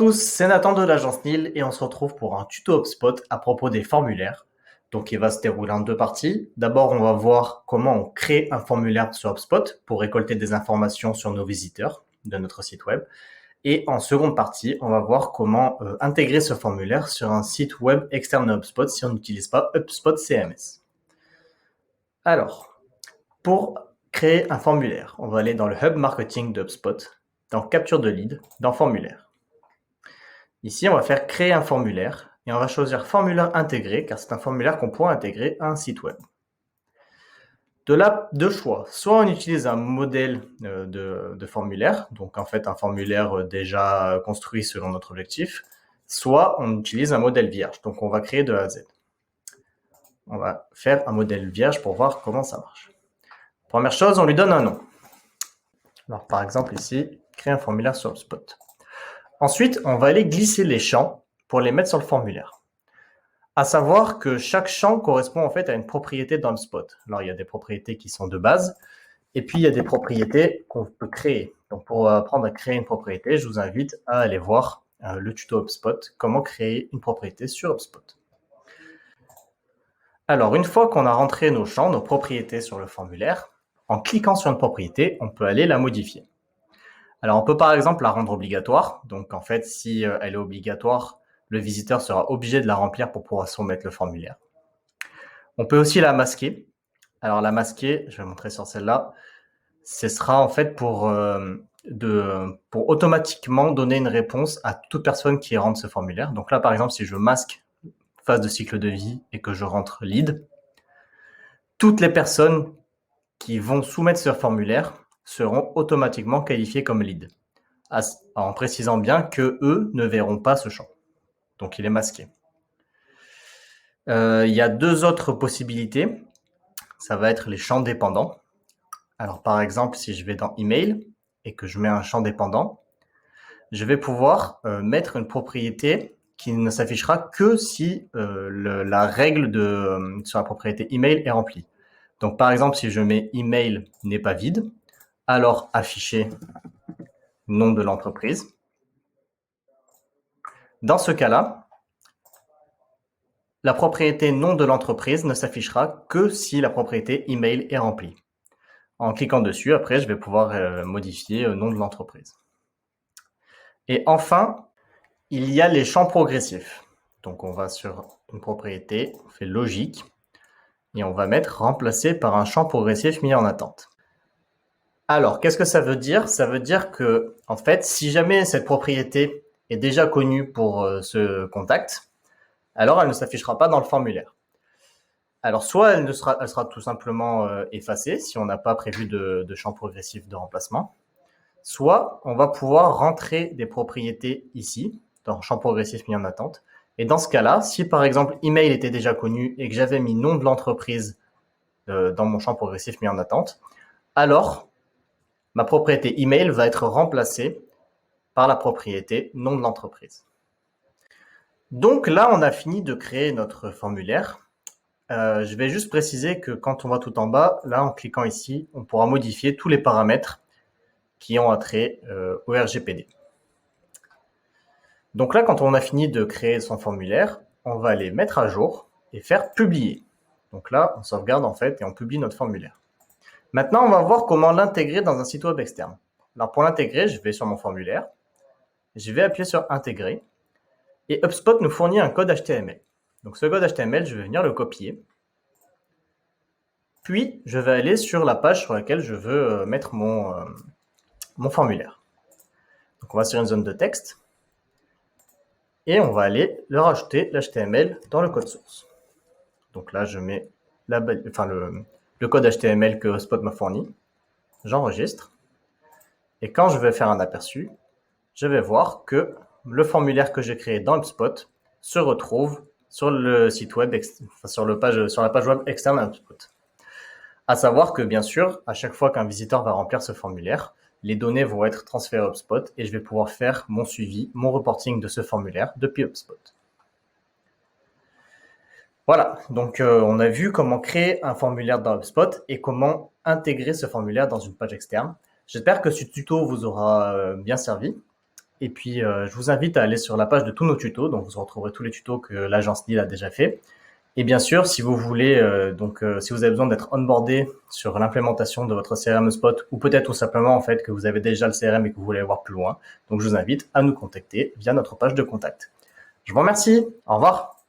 tous, c'est Nathan de l'agence Nil et on se retrouve pour un tuto HubSpot à propos des formulaires. Donc il va se dérouler en deux parties. D'abord, on va voir comment on crée un formulaire sur HubSpot pour récolter des informations sur nos visiteurs de notre site web. Et en seconde partie, on va voir comment intégrer ce formulaire sur un site web externe à HubSpot si on n'utilise pas HubSpot CMS. Alors, pour créer un formulaire, on va aller dans le Hub Marketing de HubSpot, dans Capture de lead, dans Formulaire. Ici, on va faire créer un formulaire et on va choisir formulaire intégré car c'est un formulaire qu'on pourra intégrer à un site web. De là, deux choix. Soit on utilise un modèle de formulaire, donc en fait un formulaire déjà construit selon notre objectif, soit on utilise un modèle vierge, donc on va créer de A à Z. On va faire un modèle vierge pour voir comment ça marche. Première chose, on lui donne un nom. Alors par exemple ici, créer un formulaire sur HubSpot. Ensuite, on va aller glisser les champs pour les mettre sur le formulaire. À savoir que chaque champ correspond en fait à une propriété dans HubSpot. Alors, il y a des propriétés qui sont de base, et puis il y a des propriétés qu'on peut créer. Donc, pour apprendre à créer une propriété, je vous invite à aller voir le tuto HubSpot, comment créer une propriété sur HubSpot. Alors, une fois qu'on a rentré nos champs, nos propriétés sur le formulaire, en cliquant sur une propriété, on peut aller la modifier. Alors, on peut par exemple la rendre obligatoire. Donc, en fait, si elle est obligatoire, le visiteur sera obligé de la remplir pour pouvoir soumettre le formulaire. On peut aussi la masquer. Alors, la masquer, je vais montrer sur celle-là, ce sera en fait pour automatiquement donner une réponse à toute personne qui rentre ce formulaire. Donc là, par exemple, si je masque phase de cycle de vie et que je rentre lead, toutes les personnes qui vont soumettre ce formulaire seront automatiquement qualifiés comme lead, en précisant bien que eux ne verront pas ce champ. Donc, il est masqué. Il y a deux autres possibilités. Ça va être les champs dépendants. Alors, par exemple, si je vais dans Email et que je mets un champ dépendant, je vais pouvoir mettre une propriété qui ne s'affichera que si la règle sur la propriété Email est remplie. Donc, par exemple, si je mets Email n'est pas vide, alors afficher nom de l'entreprise. Dans ce cas-là, la propriété nom de l'entreprise ne s'affichera que si la propriété email est remplie. En cliquant dessus, après, je vais pouvoir modifier le nom de l'entreprise. Et enfin, il y a les champs progressifs. Donc, on va sur une propriété, on fait logique, et on va mettre remplacé par un champ progressif mis en attente. Alors, qu'est-ce que ça veut dire? Ça veut dire que, en fait, si jamais cette propriété est déjà connue pour ce contact, alors elle ne s'affichera pas dans le formulaire. Alors, soit elle sera tout simplement effacée si on n'a pas prévu de champ progressif de remplacement, soit on va pouvoir rentrer des propriétés ici, dans champ progressif mis en attente. Et dans ce cas-là, si par exemple email était déjà connu et que j'avais mis nom de l'entreprise dans mon champ progressif mis en attente, alors ma propriété email va être remplacée par la propriété nom de l'entreprise. Donc là, on a fini de créer notre formulaire. Je vais juste préciser que quand on va tout en bas, là, en cliquant ici, on pourra modifier tous les paramètres qui ont attrait au RGPD. Donc là, quand on a fini de créer son formulaire, on va aller mettre à jour et faire publier. Donc là, on sauvegarde en fait et on publie notre formulaire. Maintenant, on va voir comment l'intégrer dans un site web externe. Alors pour l'intégrer, je vais sur mon formulaire, je vais appuyer sur intégrer et HubSpot nous fournit un code HTML. Donc ce code HTML, je vais venir le copier. Puis, je vais aller sur la page sur laquelle je veux mettre mon formulaire. Donc on va sur une zone de texte et on va aller leur ajouter l'HTML dans le code source. Donc là, je mets le code HTML que HubSpot m'a fourni. J'enregistre. Et quand je vais faire un aperçu, je vais voir que le formulaire que j'ai créé dans HubSpot se retrouve sur le site web, sur la page web externe à HubSpot. À savoir que, bien sûr, à chaque fois qu'un visiteur va remplir ce formulaire, les données vont être transférées à HubSpot et je vais pouvoir faire mon suivi, mon reporting de ce formulaire depuis HubSpot. Voilà, donc on a vu comment créer un formulaire dans HubSpot et comment intégrer ce formulaire dans une page externe. J'espère que ce tuto vous aura bien servi. Et puis, je vous invite à aller sur la page de tous nos tutos. Donc, vous retrouverez tous les tutos que l'agence Nil a déjà fait. Et bien sûr, si vous voulez, si vous avez besoin d'être onboardé sur l'implémentation de votre CRM Spot, ou peut-être tout simplement en fait que vous avez déjà le CRM et que vous voulez aller voir plus loin, donc je vous invite à nous contacter via notre page de contact. Je vous remercie. Au revoir.